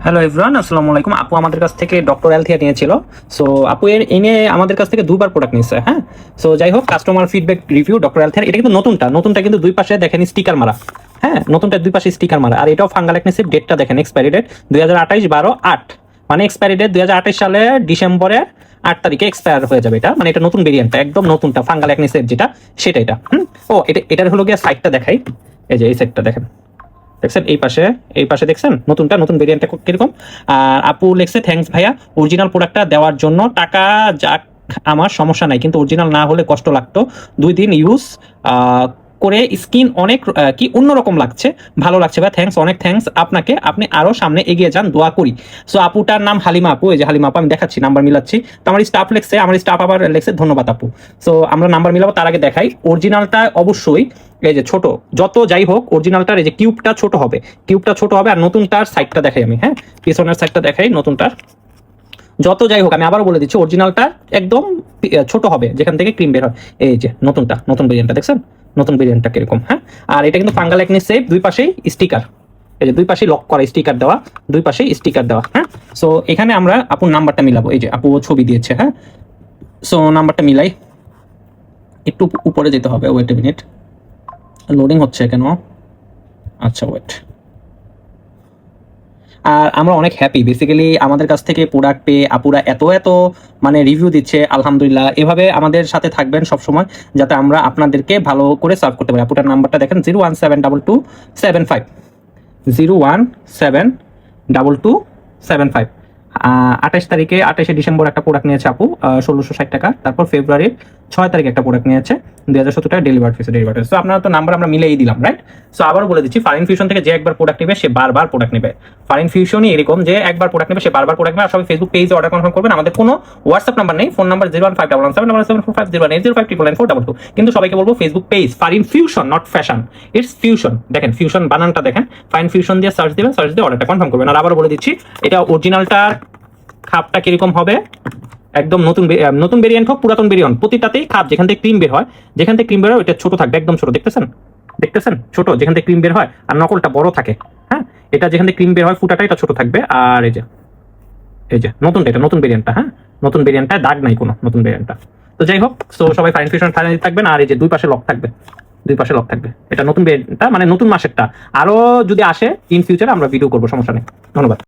Hello everyone, আসসালামু আলাইকুম। আপু আমাদের কাছ থেকে ডক্টর অ্যালথিয়া নিয়েছিল। সো আপু এনে আমাদের কাছ থেকে দুবার প্রোডাক্ট নিয়েছে। হ্যাঁ, সো যাই হোক, কাস্টমার ফিডব্যাক রিভিউ ডক্টর অ্যালথিয়ার। এটা কিন্তু নতুনটা কিন্তু দুই পাশে দেখেন স্টিকার মারা। হ্যাঁ, নতুনটা দুই পাশে স্টিকার মারা। আর এটাও ফাঙ্গাল অ্যাকনেসিভ। ডেটটা দেখেন, এক্সপায়ারি ডেট 2028/12/8, মানে এক্সপায়ারি ডেট 2028 সালে ডিসেম্বরের 8 তারিখে এক্সপায়ার হয়ে যাবে। এটা মানে এটা নতুন ভেরিয়েন্টটা, একদম নতুনটা ফাঙ্গাল অ্যাকনেসিভ যেটা, সেটা এটা। ও এটার হলো গিয়ে সাইডটা দেখাই। এই যে এই সাইডটা দেখেন, দেখছেন? এই পাশে দেখছেন নতুন ভেরিয়েন্টটা কিরকম। আর আপু লেখছে, থ্যাঙ্কস ভাইয়া, অরিজিনাল প্রোডাক্টটা দেওয়ার জন্য। টাকা যাক, আমার সমস্যা নাই, কিন্তু অরিজিনাল না হলে কষ্ট লাগতো। 2 দিন ইউজ করে স্কিন অনেক কি অন্যরকম লাগছে, ভালো লাগছে ভাই। থ্যাঙ্কস, অনেক থ্যাঙ্কস আপনাকে। আপনি আরো সামনে এগিয়ে যান, দোয়া করি। সো আপুটার নাম হালিমা আপু। এই যে হালিমা আপু, আমি দেখাচ্ছি, নাম্বার মিলাচ্ছি। তো আমার স্টাফ লেখছে, আমার স্টাফ আবার লেখছে ধন্যবাদ আপু। সো আমরা নাম্বার মিলাবো, তার আগে দেখাই অরিজিনালটা অবশ্যই। এই যে ছোট, যত যাই হোক অরিজিনালটার এই যে কিউবটা ছোট হবে, আর নতুনটার সাইডটা দেখাই আমি। হ্যাঁ, পিছনের সাইডটা দেখাই নতুনটার। যত যাই হোক, আমি আবার বলে দিচ্ছি, অরিজিনালটা একদম ছোট হবে যেখান থেকে ক্রিম বের হয়। এই যে নতুন ভেরিয়েন্টটা দেখছেন, নতুন ভেরিয়েন্টটা কিরকম। হ্যাঁ, আর এটা কিন্তু ফাঙ্গাল অ্যাকনে সেফ। দুই পাশেই স্টিকার, এই যে দুই পাশেই লক করা স্টিকার দেওয়া, দুই পাশেই স্টিকার দেওয়া। হ্যাঁ, সো এখানে আমরা আপুর নাম্বারটা মিলাবো। এই যে আপু ছবি দিয়েছে। হ্যাঁ, সো নাম্বারটা মিলাই। একটু উপরে যেতে হবে, ওয়েট এ মিনিট, লোডিং হচ্ছে কেন? আচ্ছা ওয়েট। আর আমরা অনেক হ্যাপি বেসিক্যালি আমাদের কাছ থেকে প্রোডাক্ট পেয়ে। আপুরা এত মানে রিভিউ দিচ্ছে, আলহামদুলিল্লাহ। এভাবে আমাদের সাথে থাকবেন সব সময়, যাতে আমরা আপনাদেরকে ভালো করে সার্ভ করতে পারি। আপুটার নাম্বারটা দেখেন, 0172275, 0172275। 28 ডিসেম্বর একটা প্রোডাক্ট নিয়েছে আপু, 1660 টাকা। তারপর ফেব্রুয়ারির 6 তারিখে একটা প্রোডাক্ট নিয়েছে, 2017 টাকা ডেলিভারি ফিস। সো আপনারা তো নাম্বার আমরা মিলেই দিলাম, রাইট? সো আবারও বলে দিচ্ছি, ফারিন ফিউশন থেকে যে একবার প্রোডাক্ট নেবে সে বারবার প্রোডাক্ট নেবে। ফারিন ফিউশনই এরকম, যে একবার প্রোডাক্ট নেবে সে বারবার প্রোডাক্ট নেবে। আর সবাই ফেসবুক পেজে অর্ডার কনফার্ম করবেন। আমাদের কোনো হোয়াটসঅ্যাপ নাম্বার নেই, ফোন নাম্বার 015777745018052, কিন্তু সবাইকে বলবো Facebook page Farin fusion, not fashion, it's fusion. দেখেন ফিউশন বানানটা দেখেন, ফারিন ফিউশন দিয়ে সার্চ দিবেন, সার্চ দিয়ে অর্ডারটা কনফার্ম করবেন। আর আবারও বলে দিচ্ছি, এটা অরিজিনালটার খাপটা কিরকম হবে, একদম নতুন ভেরিয়েন্ট হোক পুরাতন ভেরিয়েন্ট, প্রতিটাতেই খাপ যেখান থেকে ক্রিম বের হয়, ওইটা ছোট থাকবে, একদম ছোট। দেখতেছেন ছোট, যেখান থেকে ক্রিম বের হয়, আর নকলটা বড় থাকে। হ্যাঁ, এটা যেখান থেকে ক্রিম বের হয় ফুটাটা এটা ছোট থাকবে। আর এই যে নতুনটা, এটা নতুন ভেরিয়েন্টটা। হ্যাঁ, নতুন ভেরিয়েন্টটা দাগ নাই কোনো, নতুন ভেরিয়েন্টটা। তো যাই হোক, তো সবাই ফাইন ফিউশন ফাইনালি থাকবেন। আর এই যে দুই পাশে লক থাকবে, এটা নতুন ভেরিয়েন্টটা, মানে নতুন মাসেরটা। আরো যদি আসে ইন ফিউচারে আমরা ভিডিও করবো, সমস্যা নেই। ধন্যবাদ।